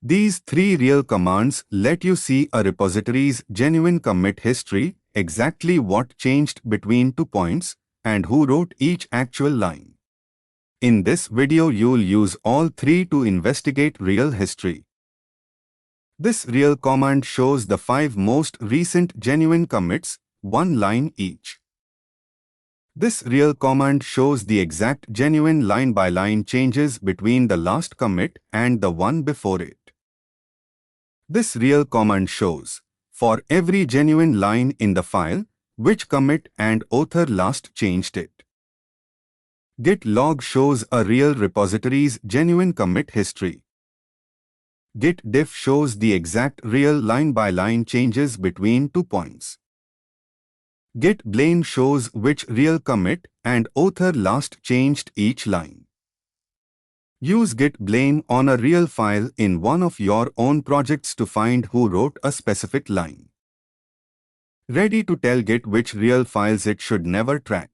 These three real commands let you see a repository's genuine commit history, exactly what changed between 2 points, and who wrote each actual line. In this video you'll use all three to investigate real history. This real command shows the 5 most recent genuine commits, 1 line each. This real command shows the exact genuine line-by-line changes between the last commit and the one before it. This real command shows, for every genuine line in the file, which commit and author last changed it. Git log shows a real repository's genuine commit history. Git diff shows the exact real line-by-line changes between 2 points. Git blame shows which real commit and author last changed each line. Use git blame on a real file in one of your own projects to find who wrote a specific line. Ready to tell Git which real files it should never track.